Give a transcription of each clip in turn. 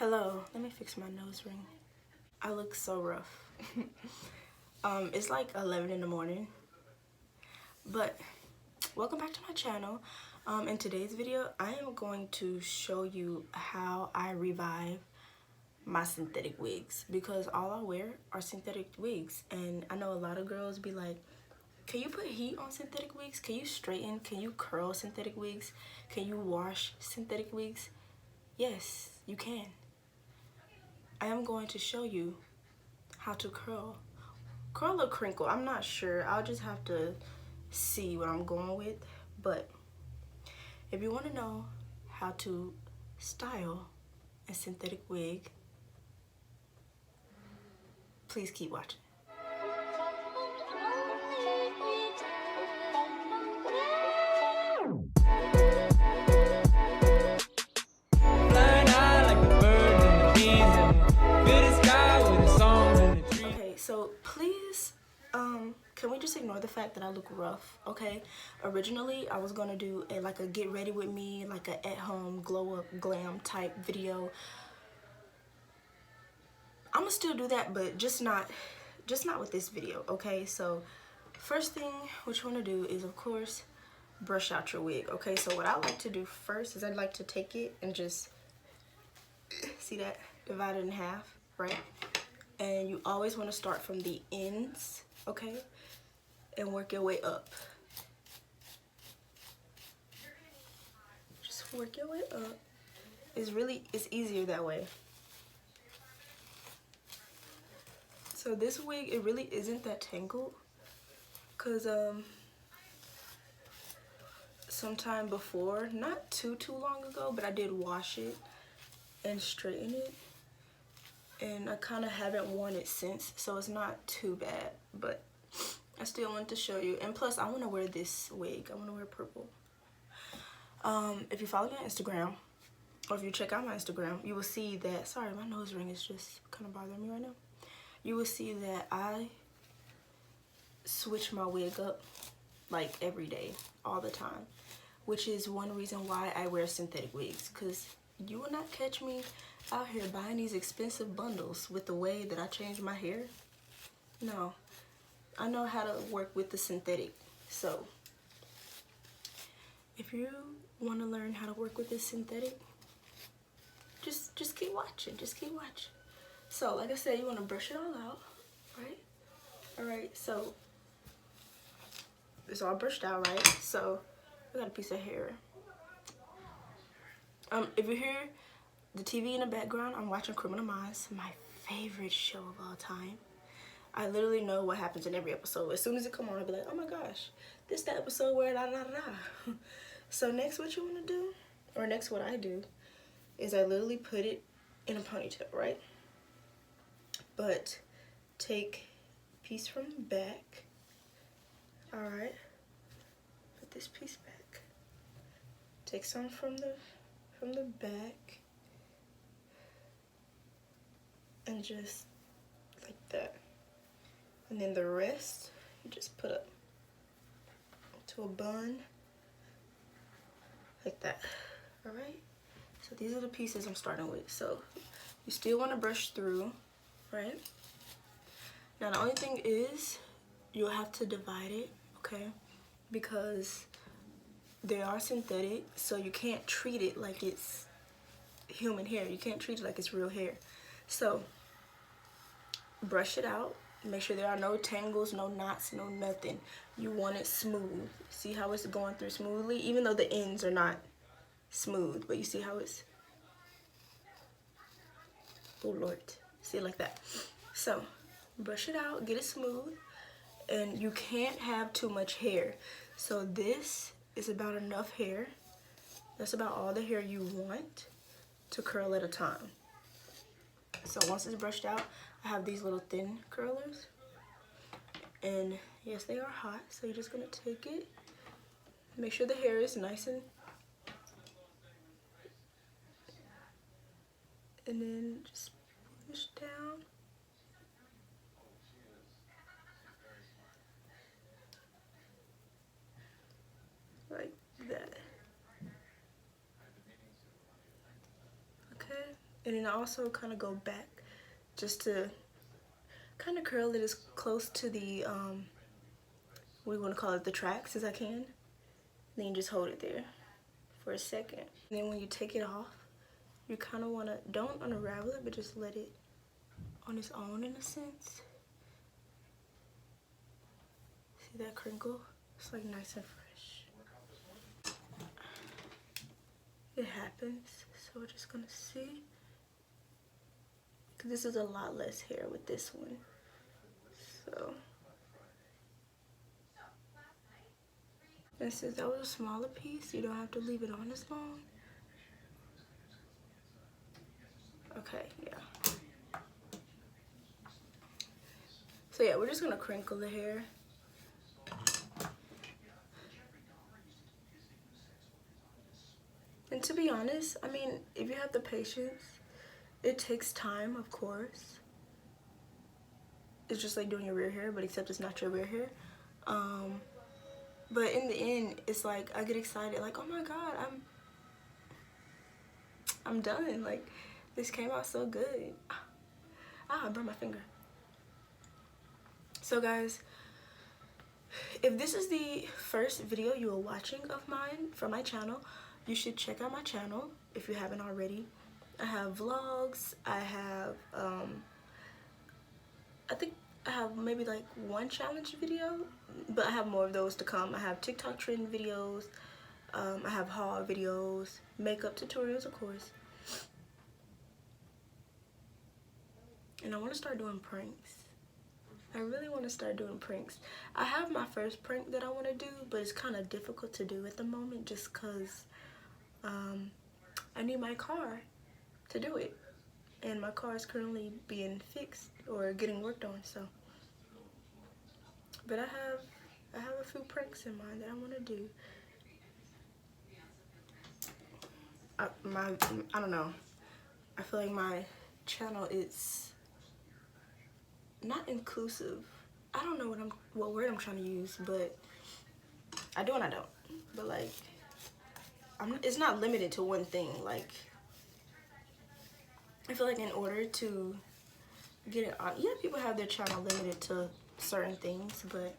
Hello, let me fix my nose ring. I look so rough. It's like 11 in the morning, but welcome back to my channel. In today's video, I am going to show you how I revive my synthetic wigs, because all I wear are synthetic wigs, and I know a lot of girls be like, can you put heat on synthetic wigs? Can you straighten? Can you curl synthetic wigs? Can you wash synthetic wigs? Yes, you can. I am going to show you how to curl or crinkle. I'm not sure. I'll just have to see what I'm going with. But if you want to know how to style a synthetic wig, please keep watching. Okay, so please, can we just ignore the fact that I look rough, okay? Originally, I was gonna do like a get ready with me, like a at-home glow up glam type video. I'm gonna still do that, but just not with this video, okay? So first thing what you want to do is, of course, brush out your wig, okay? So what I like to do first is I'd like to take it and just see that, divide it in half, right? And you always want to start from the ends, okay, and work your way up. Just work your way up. It's easier that way. So this wig, it really isn't that tangled, cause sometime before, not too long ago, but I did wash it and straighten it, and I kind of haven't worn it since, so it's not too bad, but I still want to show you. And plus, I want to wear this wig. I want to wear purple. If you follow me on Instagram, or if you check out my Instagram, you will see that, sorry, my nose ring is just kind of bothering me right now. You will see that I switch my wig up like every day, all the time, which is one reason why I wear synthetic wigs, because you will not catch me out here buying these expensive bundles with the way that I change my hair. No, I know how to work with the synthetic. So if you want to learn how to work with this synthetic, just keep watching. Just keep watching. So like I said, you want to brush it all out, right? All right, so it's all brushed out, right? So I got a piece of hair. If you hear the TV in the background, I'm watching Criminal Minds, my favorite show of all time. I literally know what happens in every episode. As soon as it come on, I'll be like, oh my gosh, this is the episode where da da da. So next what you want to do, or next what I do, is I literally put it in a ponytail, right? But take a piece from the back. Alright. Put this piece back. Take some from the back. And just like that. And then the rest you just put up to a bun. Like that. Alright? So these are the pieces I'm starting with. So you still want to brush through, right? Now the only thing is you'll have to divide it, okay? Because they are synthetic, so you can't treat it like it's human hair. You can't treat it like it's real hair. So brush it out. Make sure there are no tangles, no knots, no nothing. You want it smooth. See how it's going through smoothly? Even though the ends are not smooth, but you see how it's, oh Lord, see it like that. So brush it out, get it smooth, and you can't have too much hair. So this is about enough hair. That's about all the hair you want to curl at a time. So once it's brushed out, I have these little thin curlers, and yes, they are hot, so you're just gonna take it, make sure the hair is nice and then just push down. Like that. Okay, And then I also kind of go back just to kind of curl it as close to the, what do you want to call it, the tracks as I can. Then you just hold it there for a second. And then when you take it off, you kind of want to, don't unravel it, but just let it on its own in a sense. See that crinkle? It's like nice and fresh. It happens, so we're just gonna see. Cause this is a lot less hair with this one. So, and since that was a smaller piece, you don't have to leave it on as long. Okay, yeah. So yeah, we're just gonna crinkle the hair. And to be honest, I mean, if you have the patience, it takes time, of course. It's just like doing your rear hair, but except it's not your rear hair. But in the end, it's like I get excited, like, oh my god, I'm done. Like, this came out so good. I burned my finger. So guys, if this is the first video you are watching of mine from my channel, you should check out my channel if you haven't already. I have vlogs, I have, I think I have maybe like one challenge video, but I have more of those to come. I have TikTok trend videos, I have haul videos, makeup tutorials, of course. And I want to start doing pranks. I really want to start doing pranks. I have my first prank that I want to do, but it's kind of difficult to do at the moment just because I need my car to do it. And my car is currently being fixed or getting worked on, so. But I have a few pranks in mind that I want to do. I don't know. I feel like my channel is not inclusive. I don't know what word I'm trying to use, but I do and I don't. But like, it's not limited to one thing. Like, I feel like in order to get it on, yeah, people have their channel limited to certain things, but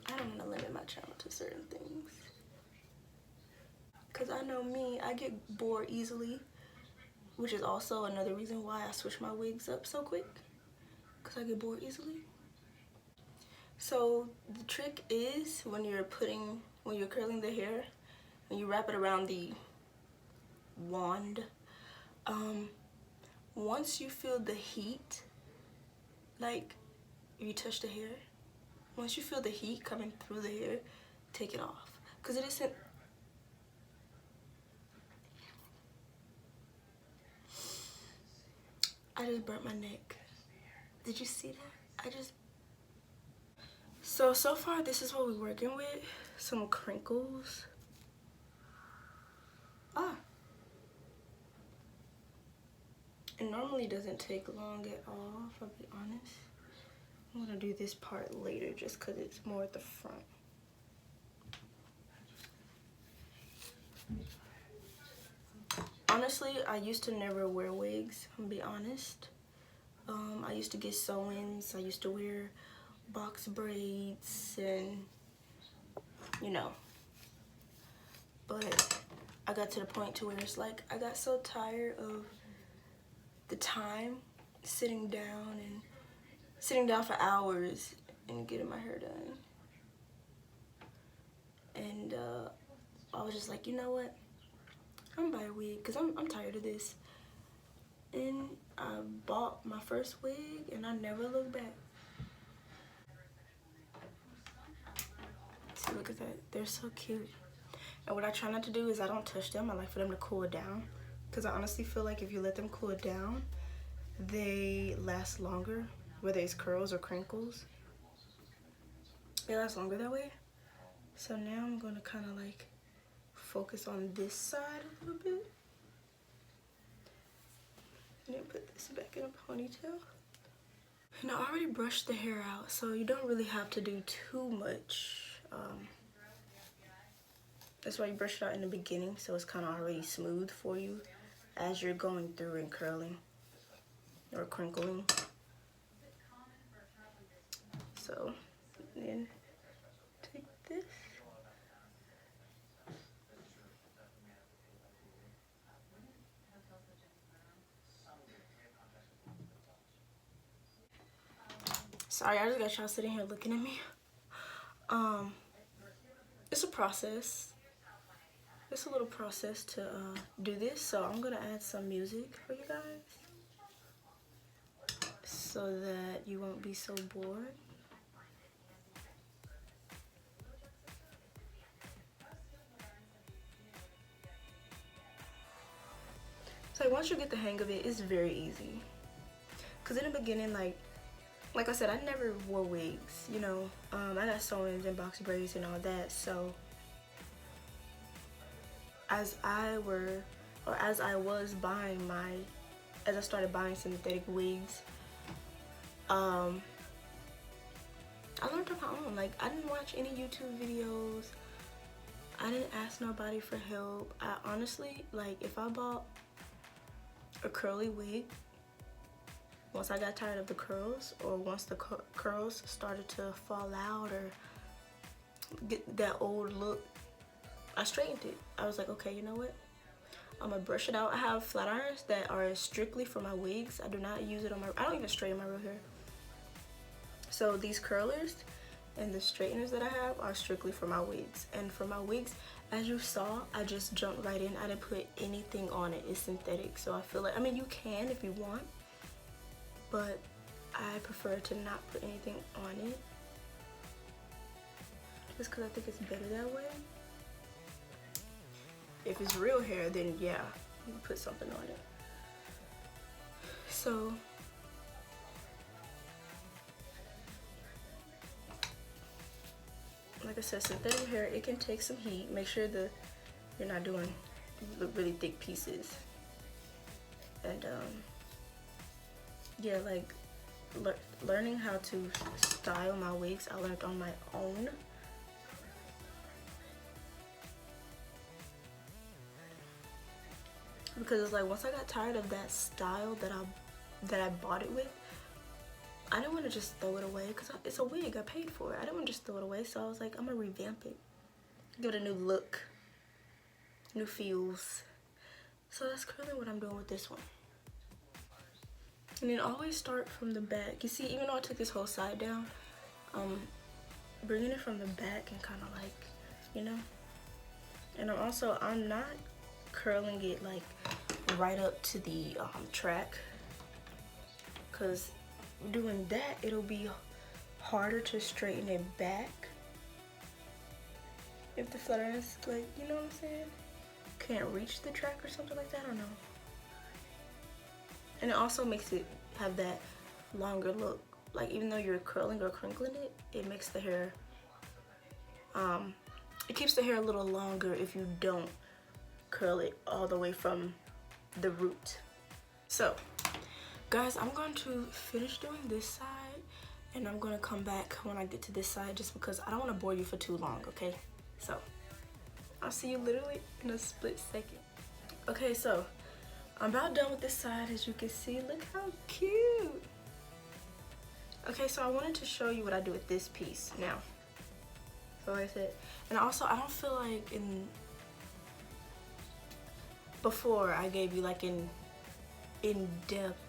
I don't want to limit my channel to certain things. Cause I know me, I get bored easily, which is also another reason why I switch my wigs up so quick. Cause I get bored easily. So the trick is when you're curling the hair, when you wrap it around the wand, once you feel the heat, like if you touch the hair, once you feel the heat coming through the hair, take it off. Cause it isn't, I just burnt my neck. Did you see that? So far this is what we're working with. Some crinkles. It normally doesn't take long at all, if I'll be honest. I'm gonna do this part later just cause it's more at the front. Honestly, I used to never wear wigs, I'm gonna be honest. I used to get sew-ins, I used to wear box braids and, you know. But I got to the point to where it's like, I got so tired of the time sitting down for hours and getting my hair done. And I was just like, you know what? I'm gonna buy a wig because I'm tired of this. And I bought my first wig and I never looked back. See, look at that. They're so cute. And what I try not to do is I don't touch them. I like for them to cool down. Because I honestly feel like if you let them cool down, they last longer. Whether it's curls or crinkles. They last longer that way. So now I'm going to kind of like focus on this side a little bit. And then put this back in a ponytail. And I already brushed the hair out, so you don't really have to do too much. That's why you brush it out in the beginning, so it's kind of already smooth for you. as you're going through and curling or crinkling. So then take this. Sorry, I just got y'all sitting here looking at me. It's a process. It's a little process to do this, so I'm gonna add some music for you guys so that you won't be so bored. So once you get the hang of it, it's very easy. Cause in the beginning, like I said, I never wore wigs, you know. I got sew-ins and box braids and all that. So as I started buying synthetic wigs, I learned on my own. Like, I didn't watch any YouTube videos. I didn't ask nobody for help. I honestly, like, if I bought a curly wig, once I got tired of the curls, or once the curls started to fall out or get that old look, I straightened it. I was like, okay, you know what? I'm gonna brush it out. I have flat irons that are strictly for my wigs. I do not use it on I don't even straighten my real hair. So these curlers and the straighteners that I have are strictly for my wigs. And for my wigs, as you saw, I just jumped right in. I didn't put anything on it. It's synthetic. So I feel like, I mean, you can if you want, but I prefer to not put anything on it. Just because I think it's better that way. If it's real hair, then yeah, you can put something on it. So like I said, synthetic hair, it can take some heat. Make sure you're not doing really thick pieces. And yeah, like learning how to style my wigs, I learned on my own. Because it's like, once I got tired of that style that I bought it with, I didn't want to just throw it away, because it's a wig, I paid for it. I didn't want to just throw it away, so I was like, I'm gonna revamp it, give it a new look, new feels. So that's currently what I'm doing with this one. And then always start from the back. You see, even though I took this whole side down, bringing it from the back and kind of like, you know. And I'm not curling it like right up to the track, because doing that, it'll be harder to straighten it back if the flat irons, like, you know what I'm saying, can't reach the track or something like that. I don't know. And it also makes it have that longer look. Like, even though you're curling or crinkling it, it makes the hair it keeps the hair a little longer if you don't curl it all the way from the root. So guys, I'm going to finish doing this side, and I'm going to come back when I get to this side, just because I don't want to bore you for too long, okay? So I'll see you literally in a split second. Okay, so I'm about done with this side. As you can see, look how cute. Okay, so I wanted to show you what I do with this piece now. So like I said, and also I don't feel like before I gave you like an in-depth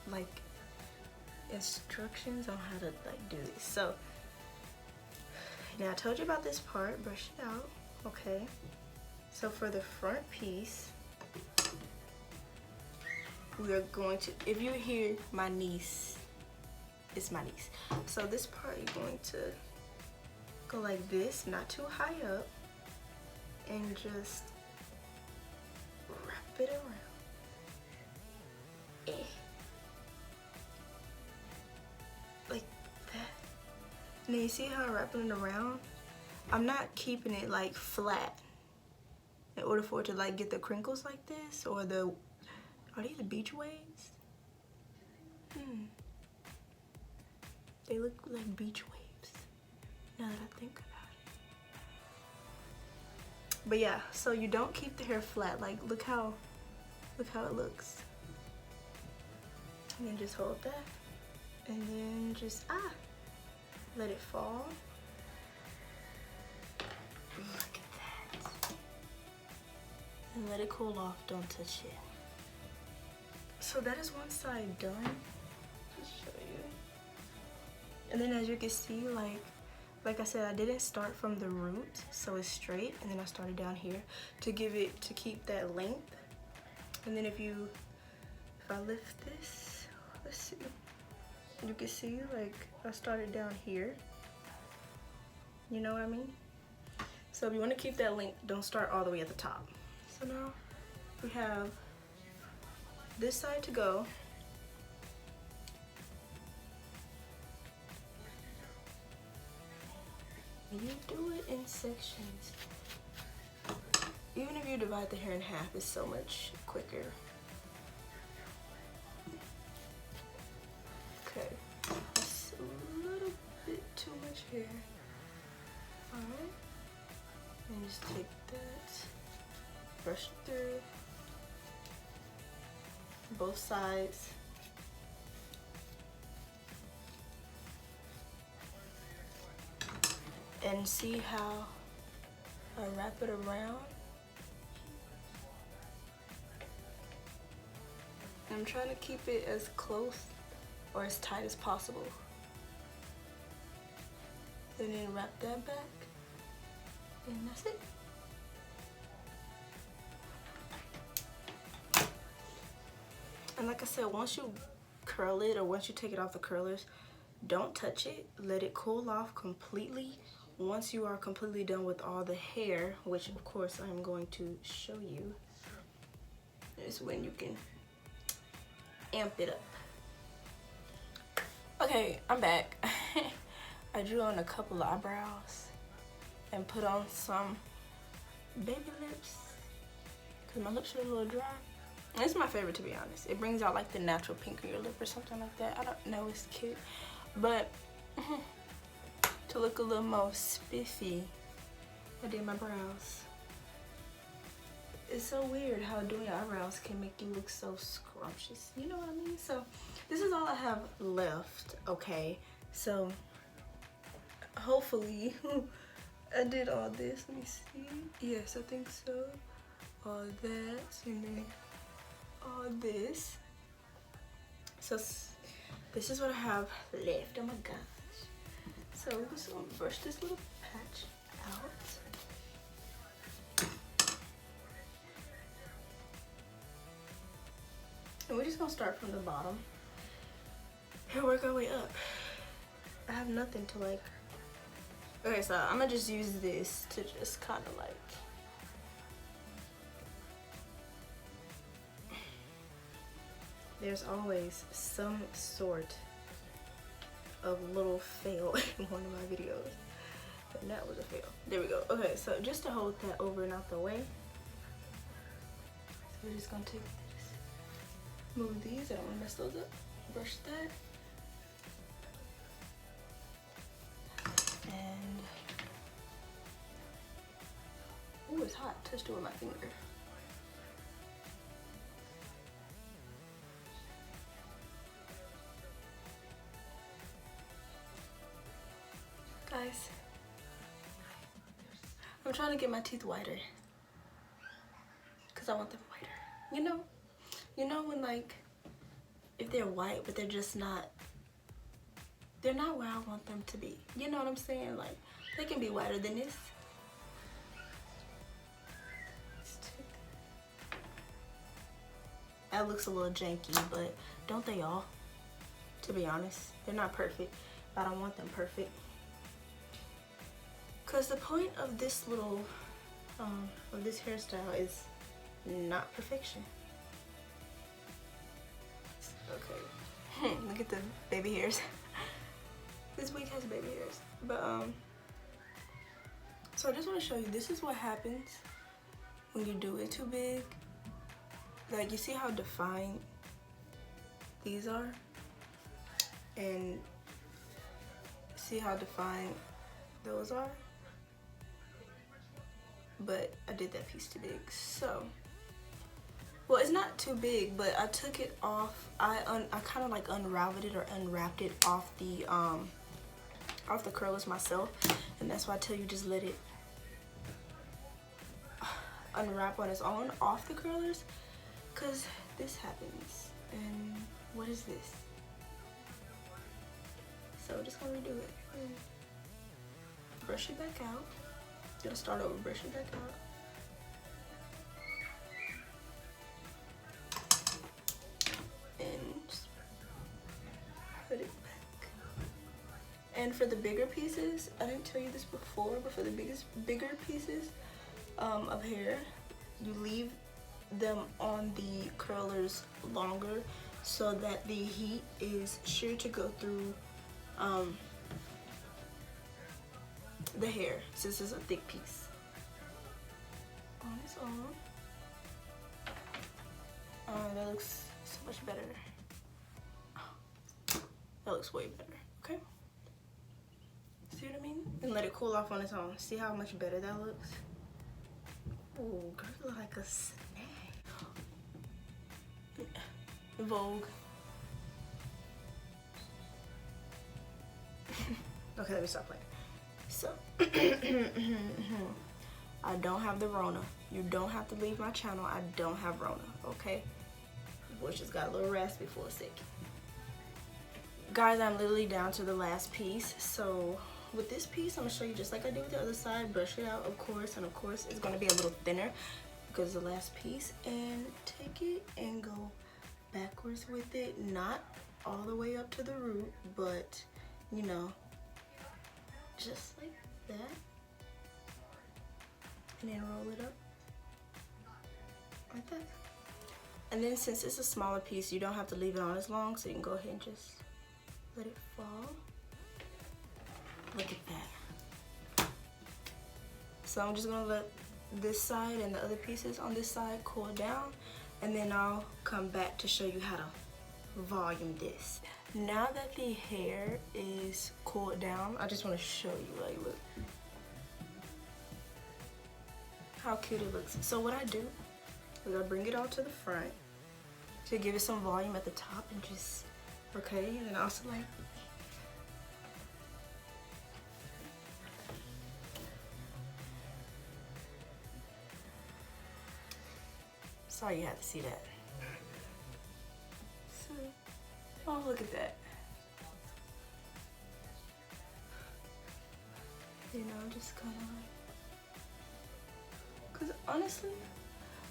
like instructions on how to like do this. So now I told you about this part, brush it out, okay? So for the front piece, we are going to, if you hear my niece, it's my niece. So this part, you're going to go like this, not too high up, and just wrap it around. Like that. And then you see how I'm wrapping it around? I'm not keeping it like flat in order for it to like get the crinkles like this, or the, are these beach waves? They look like beach waves now that I think But yeah, so you don't keep the hair flat. Like look how it looks. And then just hold that, and then just let it fall. Look at that. And let it cool off. Don't touch it. So that is one side done. Just show you. And then as you can see, like I said, I didn't start from the root, so it's straight, and then I started down here to keep that length. And then if I lift this, let's see, you can see like I started down here. You know what I mean? So if you want to keep that length, don't start all the way at the top. So now we have this side to go. You do it in sections. Even if you divide the hair in half, it's so much quicker. Okay, that's a little bit too much hair. Alright, and just take that, brush it through both sides. And see how I wrap it around. I'm trying to keep it as close or as tight as possible. And then wrap that back. And that's it. And like I said, once you curl it or once you take it off the curlers, don't touch it. Let it cool off completely. Once you are completely done with all the hair, which of course I'm going to show you, is when you can amp it up. Okay, I'm back. I drew on a couple of eyebrows and put on some baby lips because my lips are a little dry. And it's my favorite, to be honest. It brings out like the natural pink in your lip or something like that. I don't know, it's cute. But to look a little more spiffy, I did my brows. It's so weird how doing your eyebrows can make you look so scrumptious. You know what I mean? So this is all I have left, okay? So hopefully I did all this. Let me see. Yes, I think so. All that, and then all this. So this is what I have left. Oh my gosh. So we're just gonna brush this little patch out. And we're just gonna start from the bottom and work our way up. I have nothing to like. Okay, so I'm gonna just use this to just kind of like. There's always some sort of little fail in one of my videos. And that was a fail. There we go. Okay, so just to hold that over and out the way. So we're just gonna take this. Move these, I don't wanna mess those up. Brush that. And ooh, it's hot. Touched it with my finger. Guys, I'm trying to get my teeth whiter because I want them whiter. You know when like if they're white but they're just not, they're not where I want them to be. You know what I'm saying? Like they can be whiter than this. That looks a little janky, but don't they all? To be honest, they're not perfect. I don't want them perfect. Because the point of this little, of this hairstyle is not perfection. Okay, look at the baby hairs. This wig has baby hairs. But, so I just want to show you, this is what happens when you do it too big. Like, you see how defined these are? And see how defined those are? but I did that piece too big. So, well, it's not too big, but I took it off. I kind of like unraveled it or unwrapped it off the curlers myself, and that's why I tell you just let it unwrap on its own off the curlers, because this happens. And what is this? So just gonna redo it. Brush it back out. Gonna start over, brush it back out. And just put it back. And for the bigger pieces, I didn't tell you this before, but for the bigger pieces of hair, you leave them on the curlers longer so that the heat is sure to go through the hair, since it's a thick piece. On its own. That looks so much better. That looks way better, okay? See what I mean? And let it cool off on its own. See how much better that looks? Ooh, girl, you look like a snack. Vogue. Okay, let me stop playing. So, I don't have the Rona. You don't have to leave my channel. I don't have Rona, okay? Voice just got a little raspy for a second. Guys, I'm literally down to the last piece. So, with this piece, I'm gonna show you just like I did with the other side. Brush it out, of course, and of course, it's gonna be a little thinner because the last piece. And take it and go backwards with it. Not all the way up to the root, but you know, just like that. And then roll it up like that. And then since it's a smaller piece, you don't have to leave it on as long, so you can go ahead and just let it fall. Look at that. So I'm just gonna let this side and the other pieces on this side cool down, and then I'll come back to show you how to volume this. Now that the hair is cooled down, I just want to show you, like, look how cute it looks. So what I do is I bring it all to the front to give it some volume at the top, and just, okay, and then also like, sorry you had to see that. So, oh, look at that. You know, just kind of like, because honestly,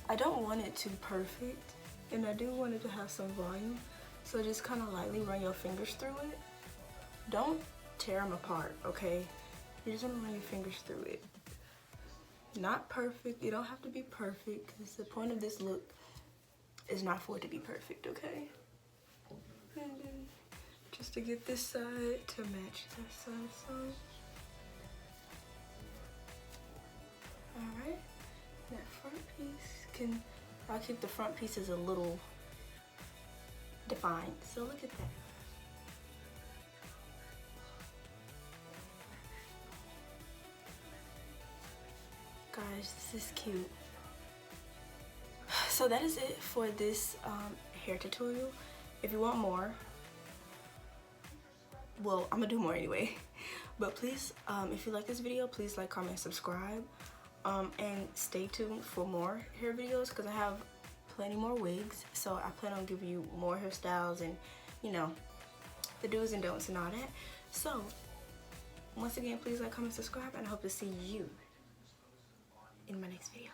I don't want it too perfect, and I do want it to have some volume. So just kind of lightly run your fingers through it. Don't tear them apart, okay? You just want to run your fingers through it. Not perfect. You don't have to be perfect, because the point of this look is not for it to be perfect, okay? And then just to get this side to match that side, so. Alright, that front piece I'll keep the front pieces a little defined, so look at that. Guys, this is cute. So that is it for this hair tutorial. If you want more, well, I'm gonna do more anyway. But please, if you like this video, please like, comment, subscribe. And stay tuned for more hair videos, because I have plenty more wigs. So I plan on giving you more hairstyles and, you know, the do's and don'ts and all that. So once again, please like, comment, subscribe, and I hope to see you in my next video.